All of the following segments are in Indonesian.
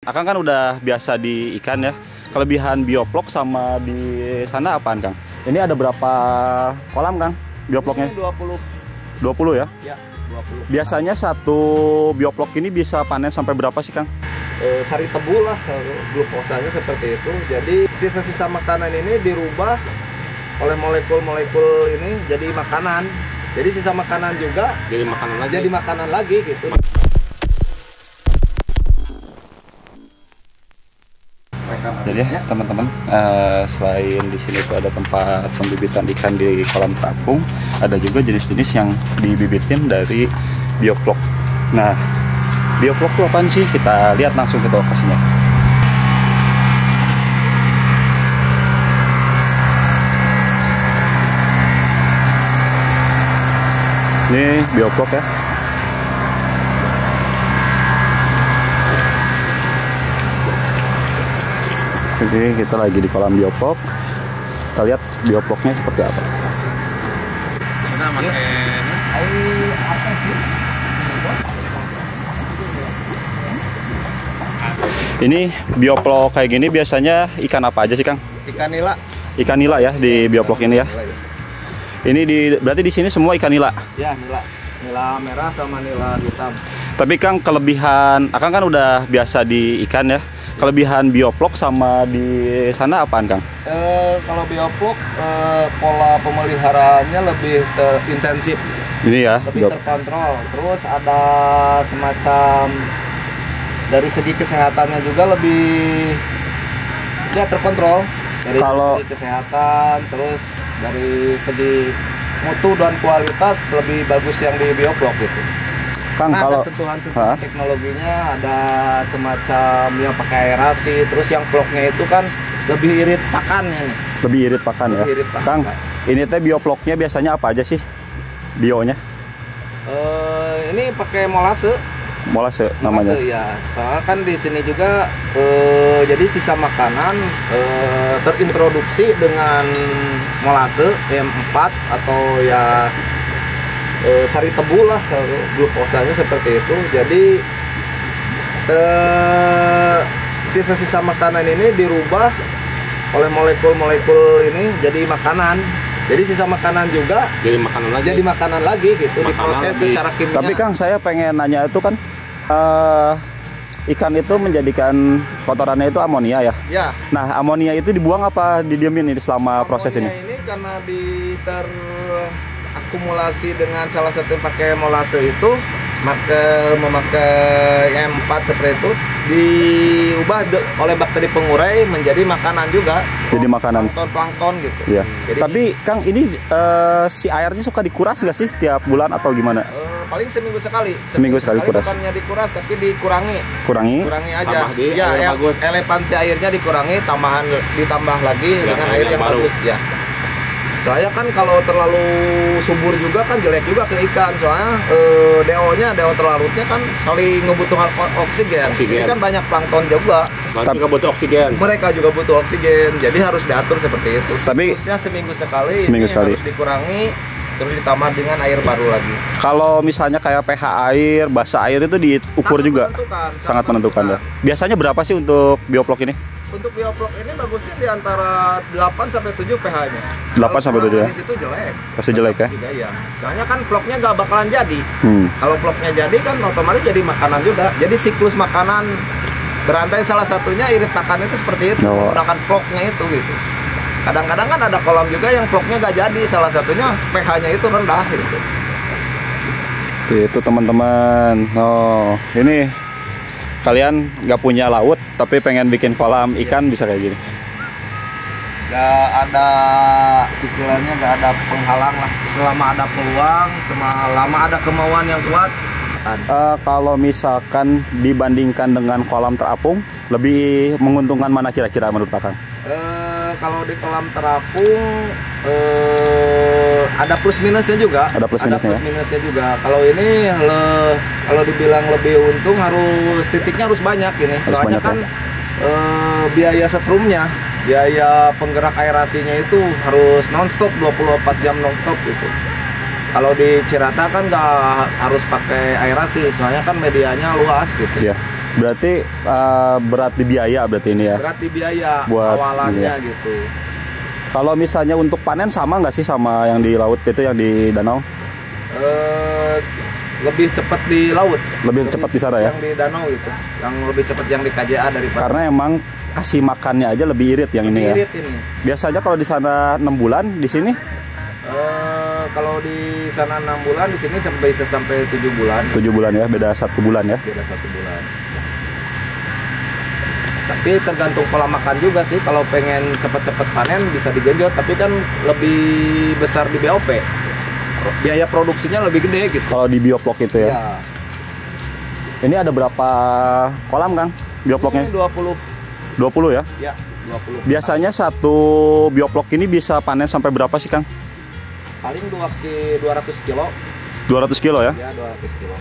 Akang kan udah biasa di ikan ya. Kelebihan bioplock sama di sana apaan, Kang? Ini ada berapa kolam, Kang? Bioplocknya? Ini 20. 20 ya? Ya, 20. Biasanya satu bioplock ini bisa panen sampai berapa sih, Kang? Sari tebu lah glukosanya seperti itu. Jadi sisa-sisa makanan ini dirubah oleh molekul-molekul ini jadi makanan. Jadi sisa makanan juga jadi makanan lagi gitu. Jadi ya teman-teman, selain di sini tuh ada tempat pembibitan ikan di kolam terapung, ada juga jenis-jenis yang dibibitin dari bioplock. Nah, bioplock itu apaan sih? Kita lihat langsung ke lokasinya. Ini bioplock ya. Jadi kita lagi di kolam bioplock. Kita lihat bioplocknya seperti apa. Ini bioplock kayak gini biasanya ikan apa aja sih, Kang? Ikan nila. Ikan nila ya di bioplock ini ya. Ini berarti di sini semua ikan nila. Ya, nila. Nila merah sama nila hitam. Tapi Kang, kelebihan Akang kan udah biasa di ikan ya. Kelebihan bioplock sama di sana apaan, Kang? Kalau bioplock pola pemeliharaannya lebih intensif. Ini ya. Lebih terkontrol. Terus ada semacam dari segi kesehatannya juga lebih ya terkontrol. Dari segi kesehatan, terus dari segi mutu dan kualitas lebih bagus yang di bioplock gitu. Kang, nah, kalau ada sentuhan teknologinya, ada semacam yang pakai aerasi, terus yang vlognya itu kan lebih irit pakannya nih. Lebih irit pakan ya. Irit pakan, Kang, ini teh bioplocknya biasanya apa aja sih? Bionya? Ini pakai molase. Molase namanya. Molase ya. Soalnya kan di sini juga jadi sisa makanan terintroduksi dengan molase M4 atau ya sari tebu lah glukosanya seperti itu. Jadi sisa-sisa makanan ini dirubah oleh molekul-molekul ini jadi makanan. Jadi sisa makanan juga jadi makanan lagi gitu, diproses secara kimia. Tapi Kang, saya pengen nanya itu kan ikan itu menjadikan kotorannya itu amonia ya? Ya. Nah, amonia itu dibuang apa didiemin ini selama proses ini? Amonia ini karena akumulasi dengan salah satu yang pakai molase itu memakai M4 seperti itu diubah oleh bakteri pengurai menjadi makanan juga. Jadi makanan plankton gitu. Iya. Jadi, tapi Kang, ini si airnya suka dikuras nggak sih tiap bulan atau gimana? Paling seminggu sekali. Seminggu sekali kuras. Bukannya dikuras tapi dikurangi. Kurangi Aja. Ya, elepansi airnya dikurangi, ditambah lagi dengan air yang bagus ya. Soalnya kan kalau terlalu subur juga kan jelek juga ke ikan. Soalnya DO terlarutnya kan saling membutuhkan oksigen. Ini kan banyak plankton juga. Mereka butuh oksigen. Mereka juga butuh oksigen. Jadi harus diatur seperti itu. Tapi siklusnya seminggu sekali. Harus dikurangi, terus ditambah dengan air baru lagi. Kalau misalnya kayak pH air, basa air itu diukur juga. Sangat menentukan ya. Biasanya berapa sih untuk bioplock ini? Untuk bioplock ini bagusnya di antara 8 sampai 7 pH-nya. 8 sampai 7 ya. Di situ jelek. Pasti jelek ya. Juga, iya. Soalnya kan vlognya gak bakalan jadi. Kalau vlognya jadi kan otomatis jadi makanan juga. Jadi siklus makanan berantai, salah satunya irit pakan itu seperti itu. Menggunakan vlognya itu gitu. Kadang-kadang kan ada kolam juga yang vlognya gak jadi. Salah satunya pH-nya itu rendah gitu. Itu teman-teman. Oh, ini kalian nggak punya laut tapi pengen bikin kolam ikan bisa kayak gini. Gak ada istilahnya, gak ada penghalang lah. Selama ada peluang, selama ada kemauan yang kuat. Kalau misalkan dibandingkan dengan kolam terapung, lebih menguntungkan mana kira-kira menurut Kakang? Kalau di kolam terapung ada plus minusnya juga. Ada plus minusnya juga. Kalau ini kalau dibilang lebih untung titiknya harus banyak ini. Soalnya kan biaya setrumnya, biaya penggerak aerasinya itu harus nonstop 24 jam nonstop gitu. Kalau di Cirata kan nggak harus pakai aerasi, soalnya kan medianya luas gitu. Iya. Berarti berat di biaya berarti ini ya? Berat di biaya buat awalannya gitu. Kalau misalnya untuk panen sama nggak sih sama yang di laut itu, yang di danau? Lebih cepat di laut. Lebih cepat di sana ya? Yang di danau gitu. Yang lebih cepat yang di KJA daripada. Karena emang kasih makannya aja lebih irit yang ini ya? Irit ini. Biasanya kalau di sana 6 bulan, di sini? Kalau di sana 6 bulan, di sini bisa sampai 7 bulan. 7 bulan ya, beda 1 bulan ya? Beda 1 bulan. Tapi tergantung pola makan juga sih. Kalau pengen cepet-cepet panen bisa digenjot, tapi kan lebih besar di BOP. Biaya produksinya lebih gede gitu. Kalau di bioplok itu ya? Ya. Ini ada berapa kolam Kang bioploknya? Ini 20. 20 ya? Ya, 20. Biasanya satu bioplok ini bisa panen sampai berapa sih Kang? Paling 200 kilo. 200 kilo ya? Ya, 200 kilo.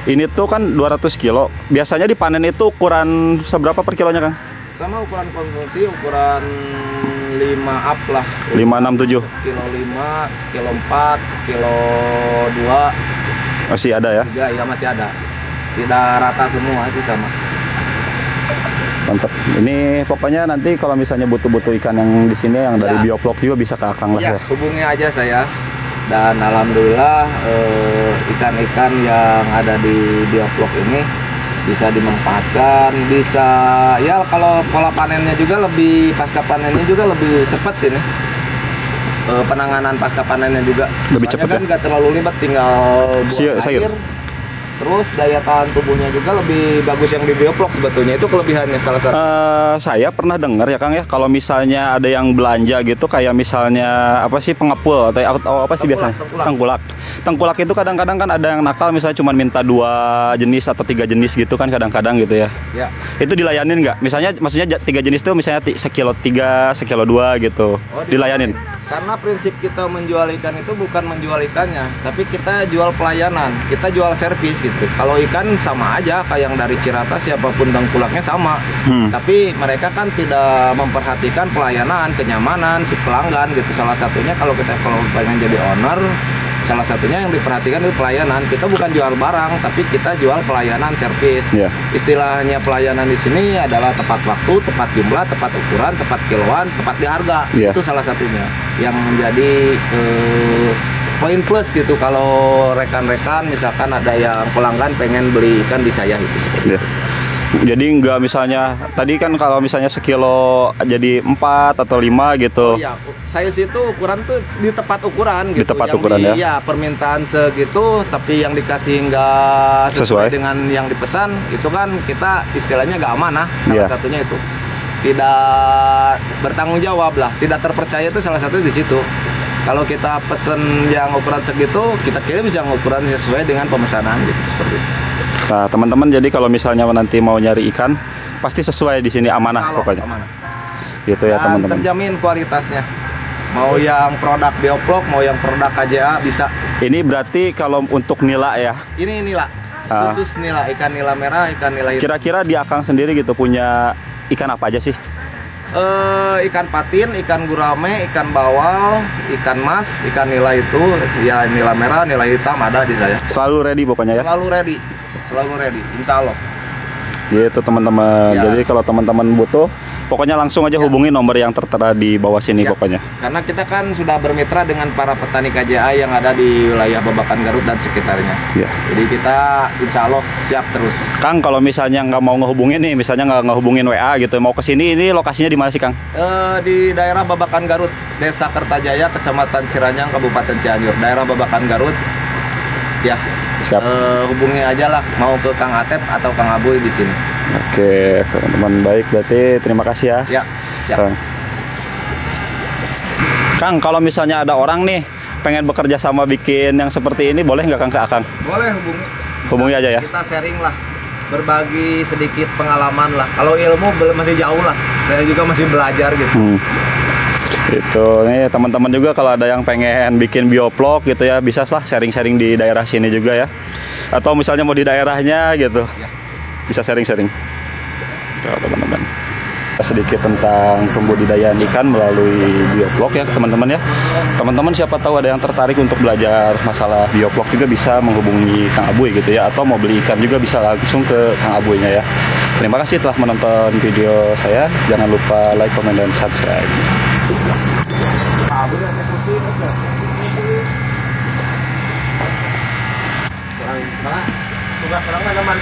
Ini tuh kan 200 kilo. Biasanya dipanen itu ukuran seberapa per kilonya Kang? Sama ukuran konsumsi, ukuran 5 up lah. 5, 6, 7? Kilo 5, kilo 4, kilo 2. Masih ada ya? 3, ya masih ada. Tidak rata semua sih sama. Mantap. Ini pokoknya nanti kalau misalnya butuh-butuh ikan yang di sini yang dari bioplok juga bisa ke Akang lah Ya, ya. hubungi aja saya. Dan alhamdulillah ikan-ikan yang ada di bioplok ini bisa dimanfaatkan, bisa ya kalau pola panennya juga lebih, pasca panennya juga lebih cepat ini. Penanganan pasca panennya juga Lebih cepat kan ya? nggak terlalu ribet, tinggal buang Sayur. air. Terus daya tahan tubuhnya juga lebih bagus yang di bioplok sebetulnya, itu kelebihannya salah satu. Saya pernah dengar ya Kang ya, kalau misalnya ada yang belanja gitu kayak misalnya apa sih, pengepul atau apa sih biasanya? Tengkulak. Tengkulak itu kadang-kadang kan ada yang nakal, misalnya cuma minta 2 jenis atau 3 jenis gitu kan kadang-kadang gitu ya. Ya. Itu dilayanin nggak? Maksudnya 3 jenis tuh misalnya sekilo 3, sekilo 2 gitu. Dilayanin. Karena prinsip kita menjual ikan itu bukan menjual ikannya, tapi kita jual pelayanan, kita jual servis gitu. Kalau ikan sama aja kayak yang dari Cirata, siapapun tengkulaknya sama. Tapi mereka kan tidak memperhatikan pelayanan, kenyamanan si pelanggan gitu. Salah satunya kalau pengen jadi owner, salah satunya yang diperhatikan itu pelayanan. Kita bukan jual barang, tapi kita jual pelayanan servis. Istilahnya pelayanan di sini adalah tepat waktu, tepat jumlah, tepat ukuran, tepat kiloan, tepat di harga. Itu salah satunya yang menjadi poin plus gitu kalau rekan-rekan misalkan ada yang pelanggan pengen beli ikan di saya itu seperti itu. Jadi nggak misalnya tadi kan kalau misalnya sekilo jadi 4 atau 5 gitu. Oh iya, size itu ukuran tuh di tepat ukuran gitu. Di tepat yang ukuran ya. Iya, permintaan segitu tapi yang dikasih nggak sesuai dengan yang dipesan, itu kan kita istilahnya nggak amanah. Salah satunya itu. Tidak bertanggung jawab lah, tidak terpercaya itu salah satu di situ. Kalau kita pesen yang ukuran segitu, kita kirim yang ukuran sesuai dengan pemesanan gitu. Seperti itu. Nah, teman-teman, jadi kalau misalnya nanti mau nyari ikan, pasti sesuai di sini, amanah pokoknya. Amanah. Gitu ya, teman-teman. Terjamin kualitasnya. Mau yang produk bioplok, mau yang produk KJA bisa. Ini berarti kalau untuk nila ya? Ini nila. Khusus nila, ikan nila merah, ikan nila hitam. Kira-kira di Akang sendiri gitu punya ikan apa aja sih? Ikan patin, ikan gurame, ikan bawal, ikan mas, ikan nila itu ya nila merah, nila hitam ada di saya. Selalu ready pokoknya ya? Selalu ready, insya Allah. Gitu teman-teman. Jadi kalau teman-teman butuh, pokoknya langsung aja hubungi nomor yang tertera di bawah sini pokoknya. Karena kita kan sudah bermitra dengan para petani KJA yang ada di wilayah Babakan Garut dan sekitarnya. Jadi kita insya Allah siap terus. Kang, kalau misalnya nggak mau ngehubungin nih, misalnya nggak ngehubungin WA gitu, mau kesini, ini lokasinya di mana sih Kang? Di daerah Babakan Garut, Desa Kertajaya, Kecamatan Ciranyang, Kabupaten Cianjur. Daerah Babakan Garut. Ya. Siap. Hubungi aja lah, mau ke Kang Atep atau Kang Abuy di sini. Oke, teman-teman, baik, berarti terima kasih ya. Ya, siap. Kang, kalau misalnya ada orang nih pengen bekerja sama bikin yang seperti ini, boleh nggak Kang ke Akang? Boleh, hubungi. Hubungi aja ya. Kita sharing lah, berbagi sedikit pengalaman lah. Kalau ilmu masih jauh lah, saya juga masih belajar gitu. Itu nih teman-teman juga kalau ada yang pengen bikin bioplok gitu ya, bisa lah sharing-sharing di daerah sini juga ya. Atau misalnya mau di daerahnya gitu, bisa sharing-sharing. Teman-teman. sedikit tentang pembudidayaan ikan melalui bioblog ya teman-teman ya. Teman-teman siapa tahu ada yang tertarik untuk belajar masalah bioblog juga bisa menghubungi Kang Abuy gitu ya, atau mau beli ikan juga bisa langsung ke Kang Abuynya ya. Terima kasih telah menonton video saya. Jangan lupa like, comment, dan subscribe. Tugas orang teman